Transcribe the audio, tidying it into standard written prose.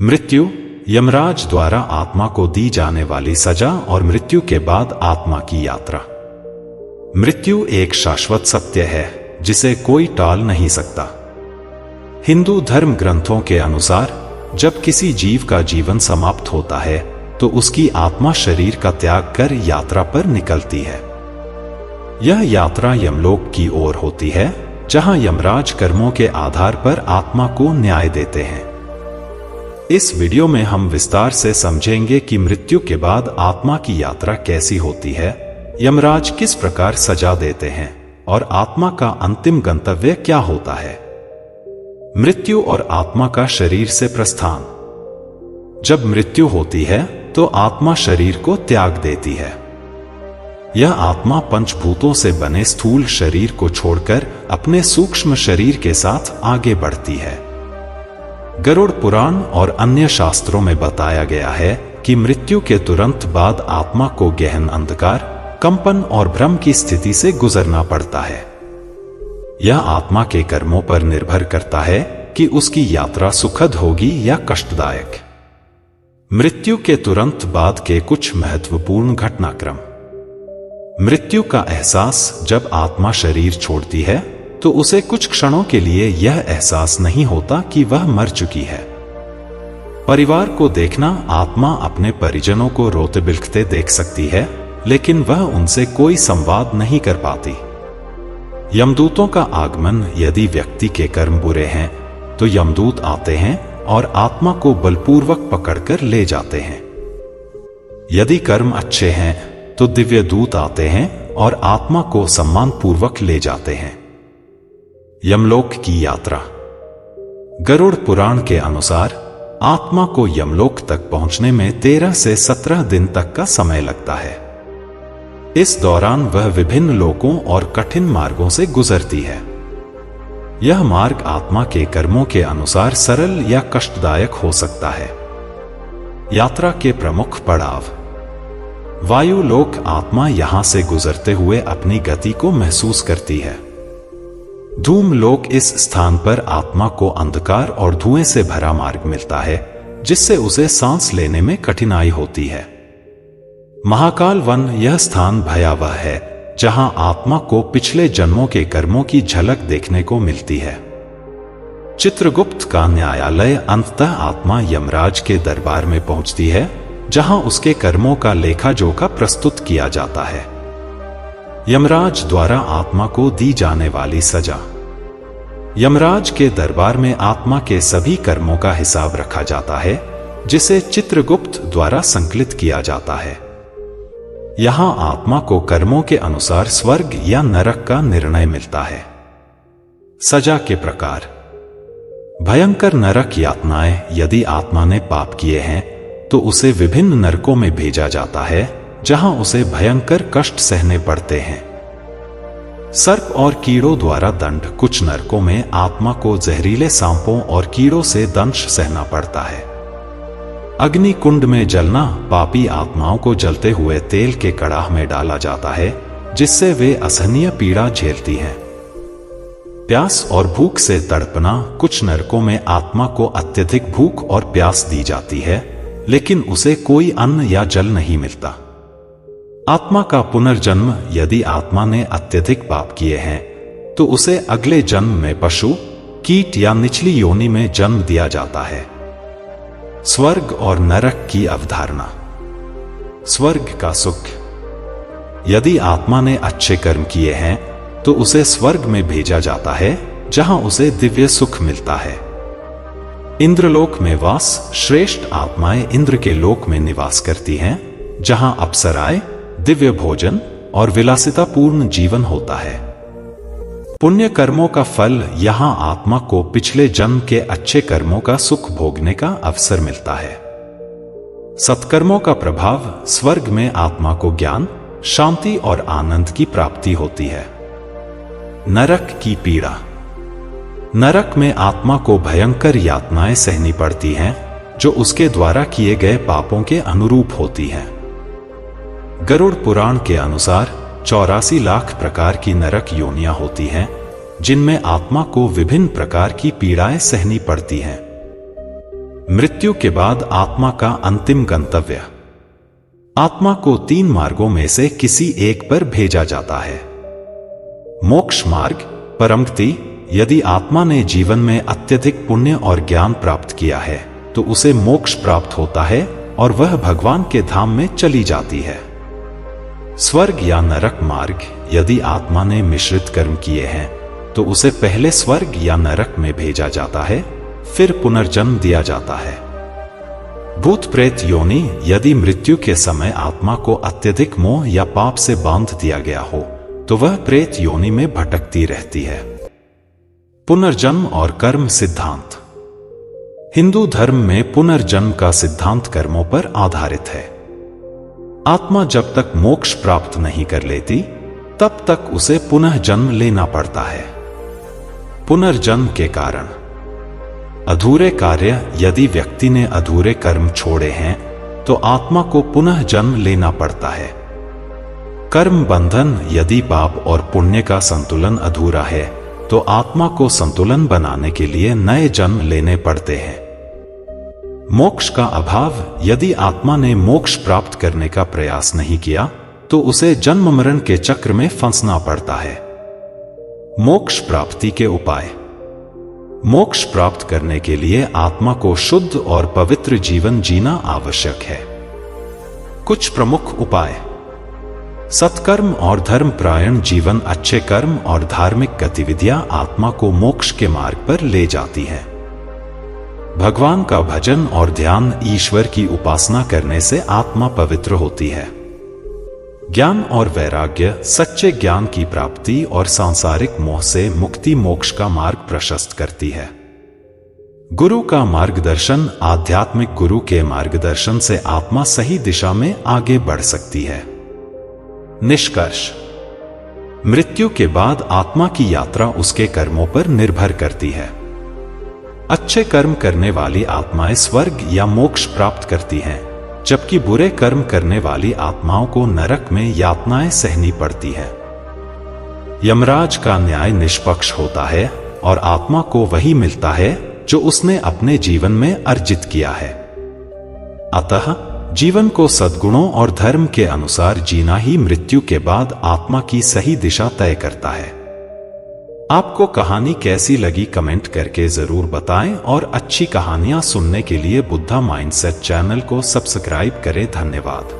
मृत्यु यमराज द्वारा आत्मा को दी जाने वाली सजा और मृत्यु के बाद आत्मा की यात्रा। मृत्यु एक शाश्वत सत्य है जिसे कोई टाल नहीं सकता। हिंदू धर्म ग्रंथों के अनुसार जब किसी जीव का जीवन समाप्त होता है तो उसकी आत्मा शरीर का त्याग कर यात्रा पर निकलती है। यह यात्रा यमलोक की ओर होती है, जहां यमराज कर्मों के आधार पर आत्मा को न्याय देते हैं। इस वीडियो में हम विस्तार से समझेंगे कि मृत्यु के बाद आत्मा की यात्रा कैसी होती है, यमराज किस प्रकार सजा देते हैं और आत्मा का अंतिम गंतव्य क्या होता है। मृत्यु और आत्मा का शरीर से प्रस्थान। जब मृत्यु होती है तो आत्मा शरीर को त्याग देती है। यह आत्मा पंचभूतों से बने स्थूल शरीर को छोड़कर अपने सूक्ष्म शरीर के साथ आगे बढ़ती है। गरुड़ पुराण और अन्य शास्त्रों में बताया गया है कि मृत्यु के तुरंत बाद आत्मा को गहन अंधकार, कंपन और भ्रम की स्थिति से गुजरना पड़ता है। यह आत्मा के कर्मों पर निर्भर करता है कि उसकी यात्रा सुखद होगी या कष्टदायक। मृत्यु के तुरंत बाद के कुछ महत्वपूर्ण घटनाक्रम। मृत्यु का एहसास। जब आत्मा शरीर छोड़ती है तो उसे कुछ क्षणों के लिए यह एहसास नहीं होता कि वह मर चुकी है। परिवार को देखना। आत्मा अपने परिजनों को रोते बिलखते देख सकती है, लेकिन वह उनसे कोई संवाद नहीं कर पाती। यमदूतों का आगमन। यदि व्यक्ति के कर्म बुरे हैं तो यमदूत आते हैं और आत्मा को बलपूर्वक पकड़कर ले जाते हैं। यदि कर्म अच्छे हैं तो दिव्य दूत आते हैं और आत्मा को सम्मानपूर्वक ले जाते हैं। यमलोक की यात्रा। गरुड़ पुराण के अनुसार आत्मा को यमलोक तक पहुंचने में 13 से 17 दिन तक का समय लगता है। इस दौरान वह विभिन्न लोकों और कठिन मार्गों से गुजरती है। यह मार्ग आत्मा के कर्मों के अनुसार सरल या कष्टदायक हो सकता है। यात्रा के प्रमुख पड़ाव। वायुलोक। आत्मा यहां से गुजरते हुए अपनी गति को महसूस करती है। धूमलोक। इस स्थान पर आत्मा को अंधकार और धुएं से भरा मार्ग मिलता है, जिससे उसे सांस लेने में कठिनाई होती है। महाकाल वन। यह स्थान भयावह है, जहां आत्मा को पिछले जन्मों के कर्मों की झलक देखने को मिलती है। चित्रगुप्त का न्यायालय। अंततः आत्मा यमराज के दरबार में पहुंचती है, जहां उसके कर्मों का लेखा जोखा प्रस्तुत किया जाता है। यमराज द्वारा आत्मा को दी जाने वाली सजा। यमराज के दरबार में आत्मा के सभी कर्मों का हिसाब रखा जाता है, जिसे चित्रगुप्त द्वारा संकलित किया जाता है। यहां आत्मा को कर्मों के अनुसार स्वर्ग या नरक का निर्णय मिलता है। सजा के प्रकार। भयंकर नरक यातनाएं। यदि आत्मा ने पाप किए हैं तो उसे विभिन्न नरकों में भेजा जाता है, जहां उसे भयंकर कष्ट सहने पड़ते हैं। सर्प और कीड़ों द्वारा दंड। कुछ नरकों में आत्मा को जहरीले सांपों और कीड़ों से दंश सहना पड़ता है। अग्नि कुंड में जलना। पापी आत्माओं को जलते हुए तेल के कड़ाह में डाला जाता है, जिससे वे असहनीय पीड़ा झेलती हैं। प्यास और भूख से तड़पना। कुछ नरकों में आत्मा को अत्यधिक भूख और प्यास दी जाती है, लेकिन उसे कोई अन्न या जल नहीं मिलता। आत्मा का पुनर्जन्म। यदि आत्मा ने अत्यधिक पाप किए हैं तो उसे अगले जन्म में पशु, कीट या निचली योनि में जन्म दिया जाता है। स्वर्ग और नरक की अवधारणा। स्वर्ग का सुख। यदि आत्मा ने अच्छे कर्म किए हैं तो उसे स्वर्ग में भेजा जाता है, जहां उसे दिव्य सुख मिलता है। इंद्रलोक में वास। श्रेष्ठ आत्माएं इंद्र के लोक में निवास करती हैं, जहां अप्सराएं, दिव्य भोजन और विलासितापूर्ण जीवन होता है। पुण्य कर्मों का फल। यहां आत्मा को पिछले जन्म के अच्छे कर्मों का सुख भोगने का अवसर मिलता है। सत्कर्मों का प्रभाव। स्वर्ग में आत्मा को ज्ञान, शांति और आनंद की प्राप्ति होती है। नरक की पीड़ा। नरक में आत्मा को भयंकर यातनाएं सहनी पड़ती हैं, जो उसके द्वारा किए गए पापों के अनुरूप होती हैं। गरुड़ पुराण के अनुसार 84 लाख प्रकार की नरक योनियां होती हैं, जिनमें आत्मा को विभिन्न प्रकार की पीड़ाएं सहनी पड़ती हैं। मृत्यु के बाद आत्मा का अंतिम गंतव्य। आत्मा को 3 मार्गों में से किसी एक पर भेजा जाता है। मोक्ष मार्ग, परमगति। यदि आत्मा ने जीवन में अत्यधिक पुण्य और ज्ञान प्राप्त किया है तो उसे मोक्ष प्राप्त होता है और वह भगवान के धाम में चली जाती है। स्वर्ग या नरक मार्ग। यदि आत्मा ने मिश्रित कर्म किए हैं तो उसे पहले स्वर्ग या नरक में भेजा जाता है, फिर पुनर्जन्म दिया जाता है। भूत प्रेत योनि। यदि मृत्यु के समय आत्मा को अत्यधिक मोह या पाप से बांध दिया गया हो तो वह प्रेत योनि में भटकती रहती है। पुनर्जन्म और कर्म सिद्धांत। हिंदू धर्म में पुनर्जन्म का सिद्धांत कर्मों पर आधारित है। आत्मा जब तक मोक्ष प्राप्त नहीं कर लेती तब तक उसे पुनः जन्म लेना पड़ता है। पुनर्जन्म के कारण अधूरे कार्य। यदि व्यक्ति ने अधूरे कर्म छोड़े हैं तो आत्मा को पुनः जन्म लेना पड़ता है। कर्म बंधन। यदि पाप और पुण्य का संतुलन अधूरा है तो आत्मा को संतुलन बनाने के लिए नए जन्म लेने पड़ते हैं। मोक्ष का अभाव। यदि आत्मा ने मोक्ष प्राप्त करने का प्रयास नहीं किया तो उसे जन्म मरण के चक्र में फंसना पड़ता है। मोक्ष प्राप्ति के उपाय। मोक्ष प्राप्त करने के लिए आत्मा को शुद्ध और पवित्र जीवन जीना आवश्यक है। कुछ प्रमुख उपाय। सत्कर्म और धर्मपरायण जीवन। अच्छे कर्म और धार्मिक गतिविधियां आत्मा को मोक्ष के मार्ग पर ले जाती हैं। भगवान का भजन और ध्यान। ईश्वर की उपासना करने से आत्मा पवित्र होती है। ज्ञान और वैराग्य। सच्चे ज्ञान की प्राप्ति और सांसारिक मोह से मुक्ति मोक्ष का मार्ग प्रशस्त करती है। गुरु का मार्गदर्शन। आध्यात्मिक गुरु के मार्गदर्शन से आत्मा सही दिशा में आगे बढ़ सकती है। निष्कर्ष। मृत्यु के बाद आत्मा की यात्रा उसके कर्मों पर निर्भर करती है। अच्छे कर्म करने वाली आत्माएं स्वर्ग या मोक्ष प्राप्त करती हैं, जबकि बुरे कर्म करने वाली आत्माओं को नरक में यातनाएं सहनी पड़ती है। यमराज का न्याय निष्पक्ष होता है और आत्मा को वही मिलता है जो उसने अपने जीवन में अर्जित किया है। अतः जीवन को सद्गुणों और धर्म के अनुसार जीना ही मृत्यु के बाद आत्मा की सही दिशा तय करता है। आपको कहानी कैसी लगी कमेंट करके जरूर बताएं और अच्छी कहानियां सुनने के लिए बुद्धा माइंडसेट चैनल को सब्सक्राइब करें। धन्यवाद।